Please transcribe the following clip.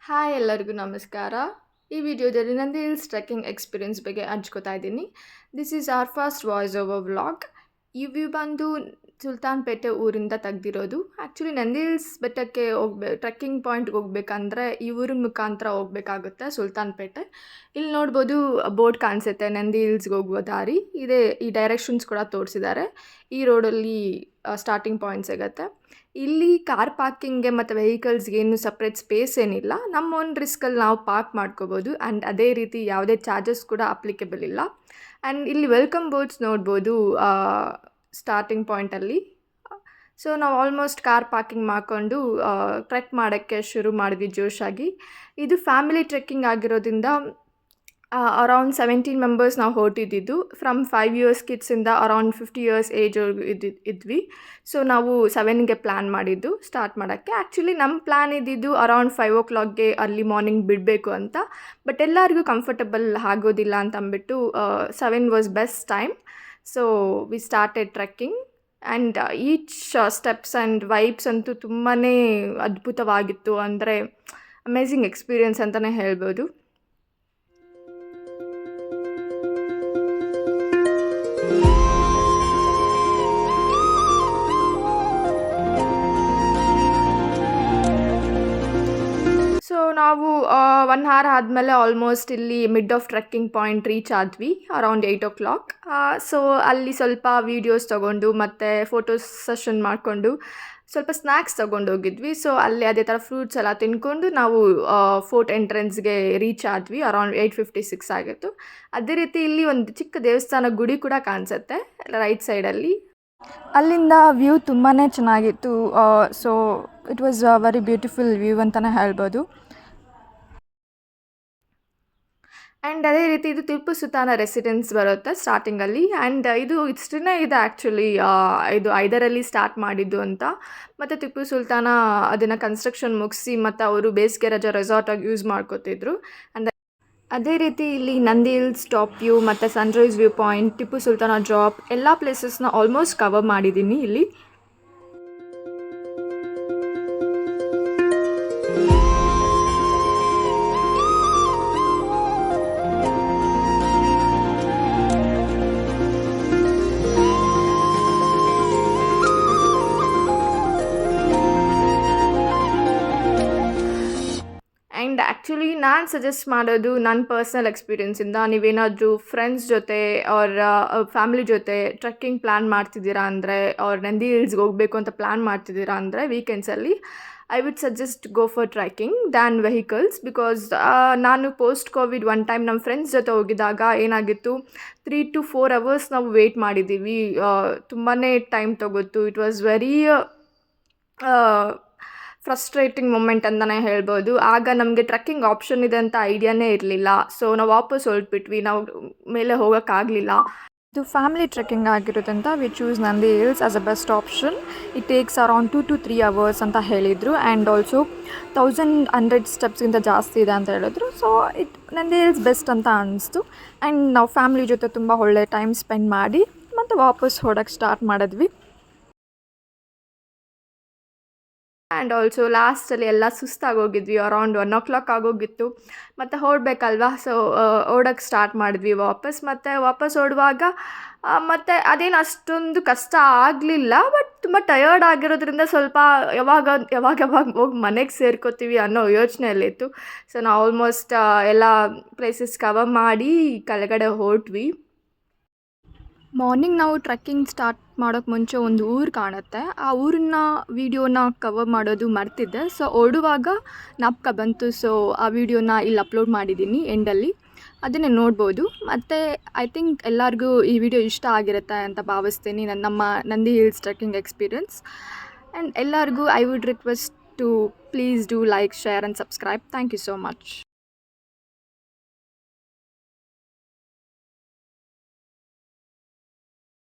Hi ಎಲ್ಲರಿಗೂ ನಮಸ್ಕಾರ. ಈ ವಿಡಿಯೋದಲ್ಲಿ ನಂದಿ ಹಿಲ್ಸ್ ಟ್ರೆಕ್ಕಿಂಗ್ ಎಕ್ಸ್ಪೀರಿಯನ್ಸ್ ಬಗ್ಗೆ ಹಂಚ್ಕೋತಾ ಇದ್ದೀನಿ. This is our first voice over vlog. ಈ ವ್ಯೂ ಬಂದು ಸುಲ್ತಾನ್ಪೇಟೆ ಊರಿಂದ ತೆಗ್ದಿರೋದು. ಆ್ಯಕ್ಚುಲಿ ನಂದಿ ಹಿಲ್ಸ್ ಬೆಟ್ಟಕ್ಕೆ ಟ್ರೆಕ್ಕಿಂಗ್ ಪಾಯಿಂಟ್ಗೆ ಹೋಗ್ಬೇಕಂದ್ರೆ ಈ ಊರಿನ ಮುಖಾಂತರ ಹೋಗ್ಬೇಕಾಗುತ್ತೆ ಸುಲ್ತಾನ್ಪೇಟೆ. ಇಲ್ಲಿ ನೋಡ್ಬೋದು ಬೋರ್ಡ್ ಕಾಣಿಸುತ್ತೆ, ನಂದಿ ಹಿಲ್ಸ್ಗೆ ಹೋಗುವ ದಾರಿ ಇದೆ. ಈ ಡೈರೆಕ್ಷನ್ಸ್ ಕೂಡ ತೋರಿಸಿದ್ದಾರೆ. ಈ ರೋಡಲ್ಲಿ ಸ್ಟಾರ್ಟಿಂಗ್ ಪಾಯಿಂಟ್ ಸಿಗುತ್ತೆ. ಇಲ್ಲಿ ಕಾರ್ ಪಾರ್ಕಿಂಗ್ಗೆ ಮತ್ತು ವೆಹಿಕಲ್ಸ್ಗೆ ಏನು ಸಪ್ರೇಟ್ ಸ್ಪೇಸ್ ಏನಿಲ್ಲ. ನಮ್ಮ ಓನ್ ರಿಸ್ಕಲ್ಲಿ ನಾವು ಪಾರ್ಕ್ ಮಾಡ್ಕೋಬೋದು. ಆ್ಯಂಡ್ ಅದೇ ರೀತಿ ಯಾವುದೇ ಚಾರ್ಜಸ್ ಕೂಡ ಅಪ್ಲಿಕೇಬಲ್ ಇಲ್ಲ. ಆ್ಯಂಡ್ ಇಲ್ಲಿ ವೆಲ್ಕಮ್ ಬೋರ್ಡ್ಸ್ ನೋಡ್ಬೋದು ಸ್ಟಾರ್ಟಿಂಗ್ ಪಾಯಿಂಟಲ್ಲಿ. ಸೊ ನಾವು ಆಲ್ಮೋಸ್ಟ್ ಕಾರ್ ಪಾರ್ಕಿಂಗ್ ಮಾಡಿಕೊಂಡು ಟ್ರೆಕ್ ಮಾಡೋಕ್ಕೆ ಶುರು ಮಾಡಿದ್ವಿ ಜೋಶಾಗಿ. ಇದು ಫ್ಯಾಮಿಲಿ ಟ್ರೆಕ್ಕಿಂಗ್ ಆಗಿರೋದ್ರಿಂದ ಅರೌಂಡ್ 17 ಮೆಂಬರ್ಸ್ ನಾವು ಹೊರಟಿದ್ದು. ಫ್ರಮ್ 5 ಇಯರ್ಸ್ ಕಿಡ್ಸಿಂದ ಅರೌಂಡ್ 50 ಇಯರ್ಸ್ ಏಜ್ವರೆಗೂ ಇದ್ವಿ. ಸೊ ನಾವು 7ಗೆ ಪ್ಲ್ಯಾನ್ ಮಾಡಿದ್ದು ಸ್ಟಾರ್ಟ್ ಮಾಡೋಕ್ಕೆ. ಆ್ಯಕ್ಚುಲಿ ನಮ್ಮ ಪ್ಲ್ಯಾನ್ ಇದ್ದಿದ್ದು ಅರೌಂಡ್ 5 o'clockಗೆ ಅರ್ಲಿ ಮಾರ್ನಿಂಗ್ ಬಿಡಬೇಕು ಅಂತ. ಬಟ್ ಎಲ್ಲರಿಗೂ ಕಂಫರ್ಟಬಲ್ ಆಗೋದಿಲ್ಲ ಅಂತ ಅಂದ್ಬಿಟ್ಟು 7 was best time. So we started trekking. And each steps and vibes ಅಂತೂ ತುಂಬಾ ಅದ್ಭುತವಾಗಿತ್ತು. ಅಂದರೆ ಅಮೇಝಿಂಗ್ ಎಕ್ಸ್ಪೀರಿಯನ್ಸ್ ಅಂತಲೇ ಹೇಳ್ಬೋದು. ಸೊ ನಾವು 1 hour ಆದಮೇಲೆ ಆಲ್ಮೋಸ್ಟ್ ಇಲ್ಲಿ mid of trekking point reach ಆದ್ವಿ ಅರೌಂಡ್ 8 o'clock. ಸೊ ಅಲ್ಲಿ ಸ್ವಲ್ಪ ವೀಡಿಯೋಸ್ ತೊಗೊಂಡು ಮತ್ತು ಫೋಟೋಸ್ ಸೆಷನ್ ಮಾಡಿಕೊಂಡು ಸ್ವಲ್ಪ ಸ್ನ್ಯಾಕ್ಸ್ ತೊಗೊಂಡೋಗಿದ್ವಿ. ಸೊ ಅಲ್ಲಿ ಅದೇ ಥರ ಫ್ರೂಟ್ಸ್ ಎಲ್ಲ ತಿನ್ಕೊಂಡು ನಾವು ಫೋರ್ಟ್ ಎಂಟ್ರೆನ್ಸ್ಗೆ ರೀಚ್ ಆದ್ವಿ. ಅರೌಂಡ್ 8:56 ಆಗಿತ್ತು. ಅದೇ ರೀತಿ ಇಲ್ಲಿ ಒಂದು ಚಿಕ್ಕ ದೇವಸ್ಥಾನ ಗುಡಿ ಕೂಡ ಕಾಣಿಸುತ್ತೆ ರೈಟ್ ಸೈಡಲ್ಲಿ. ಅಲ್ಲಿಂದ ವ್ಯೂ ತುಂಬಾ ಚೆನ್ನಾಗಿತ್ತು. So it was very beautiful view ಅಂತಲೇ ಹೇಳ್ಬೋದು. ಆ್ಯಂಡ್ ಅದೇ ರೀತಿ ಇದು ಟಿಪ್ಪು ಸುಲ್ತಾನ ರೆಸಿಡೆನ್ಸ್ ಬರುತ್ತೆ ಸ್ಟಾರ್ಟಿಂಗಲ್ಲಿ. ಆ್ಯಂಡ್ ಇದು ಇಷ್ಟೇ ಇದೆ ಆ್ಯಕ್ಚುಲಿ. ಇದು 5ರಲ್ಲಿ ಸ್ಟಾರ್ಟ್ ಮಾಡಿದ್ದು ಅಂತ. ಮತ್ತು ಟಿಪ್ಪು ಸುಲ್ತಾನ ಅದನ್ನು ಕನ್ಸ್ಟ್ರಕ್ಷನ್ ಮುಗಿಸಿ ಮತ್ತು ಅವರು ಬೇಸಿಗೆ ರಜಾ ರೆಸಾರ್ಟಾಗಿ ಯೂಸ್ ಮಾಡ್ಕೋತಿದ್ರು. ಆ್ಯಂಡ್ ಅದೇ ರೀತಿ ಇಲ್ಲಿ ನಂದಿ ಹಿಲ್ಸ್ ಟಾಪ್ ವ್ಯೂ ಮತ್ತು ಸನ್ರೈಸ್ ವ್ಯೂ ಪಾಯಿಂಟ್, ಟಿಪ್ಪು ಸುಲ್ತಾನ ಡ್ರಾಪ್ ಎಲ್ಲ ಪ್ಲೇಸಸ್ನ ಆಲ್ಮೋಸ್ಟ್ ಕವರ್ ಮಾಡಿದ್ದೀನಿ ಇಲ್ಲಿ. ಆ್ಯಂಡ್ ಆ್ಯಕ್ಚುಲಿ ನಾನು ಸಜೆಸ್ಟ್ ಮಾಡೋದು ನನ್ನ ಪರ್ಸ್ನಲ್ ಎಕ್ಸ್ಪೀರಿಯೆನ್ಸಿಂದ, ನೀವೇನಾದರೂ ಫ್ರೆಂಡ್ಸ್ ಜೊತೆ ಆರ್ ಫ್ಯಾಮಿಲಿ ಜೊತೆ ಟ್ರೆಕ್ಕಿಂಗ್ ಪ್ಲ್ಯಾನ್ ಮಾಡ್ತಿದ್ದೀರಾ ಅಂದರೆ, ಅವ್ರು ನಂದಿ ಹಿಲ್ಸ್ಗೆ ಹೋಗಬೇಕು ಅಂತ ಪ್ಲ್ಯಾನ್ ಮಾಡ್ತಿದ್ದೀರಾ ಅಂದರೆ ವೀಕೆಂಡ್ಸಲ್ಲಿ I would suggest go for trekking than vehicles. Because ನಾನು ಪೋಸ್ಟ್ ಕೋವಿಡ್ ಒನ್ ಟೈಮ್ ನಮ್ಮ ಫ್ರೆಂಡ್ಸ್ ಜೊತೆ ಹೋಗಿದ್ದಾಗ ಏನಾಗಿತ್ತು, 3 to 4 hours ನಾವು ವೆಯ್ಟ್ ಮಾಡಿದ್ದೀವಿ. ತುಂಬಾ ಟೈಮ್ ತೊಗೊತ್ತು. It was very frustrating moment ಅಂತಲೇ ಹೇಳ್ಬೋದು. ಆಗ ನಮಗೆ ಟ್ರೆಕ್ಕಿಂಗ್ ಆಪ್ಷನ್ ಇದೆ ಅಂತ ಐಡಿಯಾನೇ ಇರಲಿಲ್ಲ. ಸೊ ನಾವು ವಾಪಸ್ ಹೊರಟ್ಬಿಟ್ವಿ, ನಾವು ಮೇಲೆ ಹೋಗೋಕ್ಕಾಗಲಿಲ್ಲ. ಇದು ಫ್ಯಾಮಿಲಿ ಟ್ರೆಕ್ಕಿಂಗ್ ಆಗಿರೋದ್ರಿಂದ V choose Nandi hills as a best option. It takes around 2 to 3 hours ಅಂತ ಹೇಳಿದರು. ಆ್ಯಂಡ್ ಆಲ್ಸೋ 1100 ಸ್ಟೆಪ್ಸ್ಗಿಂತ ಜಾಸ್ತಿ ಇದೆ ಅಂತ ಹೇಳಿದ್ರು. ಸೊ ನಂದಿ ಹಿಲ್ಸ್ ಬೆಸ್ಟ್ ಅಂತ ಅನ್ನಿಸ್ತು. ಆ್ಯಂಡ್ ನಾವು ಫ್ಯಾಮಿಲಿ ಜೊತೆ ತುಂಬ ಒಳ್ಳೆ ಟೈಮ್ ಸ್ಪೆಂಡ್ ಮಾಡಿ ಮತ್ತು ವಾಪಸ್ ಹೊರಡೋಕ್ಕೆ ಸ್ಟಾರ್ಟ್ ಮಾಡಿದ್ವಿ. ಆ್ಯಂಡ್ ಆಲ್ಸೋ ಲಾಸ್ಟಲ್ಲಿ ಎಲ್ಲ ಸುಸ್ತಾಗೋಗಿದ್ವಿ. ಅರೌಂಡ್ 1 o'clock ಆಗೋಗಿತ್ತು. ಮತ್ತು ಹೊರಡ್ಬೇಕಲ್ವಾ, ಸೊ ಓಡೋಕ್ಕೆ ಸ್ಟಾರ್ಟ್ ಮಾಡಿದ್ವಿ ವಾಪಸ್. ಮತ್ತು ವಾಪಸ್ ಓಡುವಾಗ ಮತ್ತು ಅದೇನು ಅಷ್ಟೊಂದು ಕಷ್ಟ ಆಗಲಿಲ್ಲ. ಬಟ್ ತುಂಬ ಟಯರ್ಡ್ ಆಗಿರೋದ್ರಿಂದ ಸ್ವಲ್ಪ ಯಾವಾಗ ಹೋಗಿ ಮನೆಗೆ ಸೇರ್ಕೋತೀವಿ ಅನ್ನೋ ಯೋಚನೆಯಲ್ಲಿತ್ತು. ಸೊ ನಾವು ಆಲ್ಮೋಸ್ಟ್ ಎಲ್ಲ ಪ್ಲೇಸಸ್ ಕವರ್ ಮಾಡಿ ಕೆಳಗಡೆ ಹೊರಟ್ವಿ. ಮಾರ್ನಿಂಗ್ ನಾವು ಟ್ರೆಕ್ಕಿಂಗ್ ಸ್ಟಾರ್ಟ್ ಮಾಡೋಕ್ಕೆ ಮುಂಚೆ ಒಂದು ಊರು ಕಾಣುತ್ತೆ. ಆ ಊರಿನ ವೀಡಿಯೋನ ಕವರ್ ಮಾಡೋದು ಮರ್ತಿದ್ದೆ. ಸೊ ಓಡುವಾಗ ಜ್ಞಾಪಕ ಬಂತು. ಸೊ ಆ ವೀಡಿಯೋನ ಇಲ್ಲಿ ಅಪ್ಲೋಡ್ ಮಾಡಿದ್ದೀನಿ ಎಂಡಲ್ಲಿ, ಅದನ್ನೇ ನೋಡ್ಬೋದು. ಮತ್ತು ಐ ಥಿಂಕ್ ಎಲ್ಲರಿಗೂ ಈ ವಿಡಿಯೋ ಇಷ್ಟ ಆಗಿರುತ್ತೆ ಅಂತ ಭಾವಿಸ್ತೀನಿ, ನಮ್ಮ Nandi hills trekking experience. And ಎಲ್ಲರಿಗೂ I would request to please do like, share and subscribe. Thank you so much.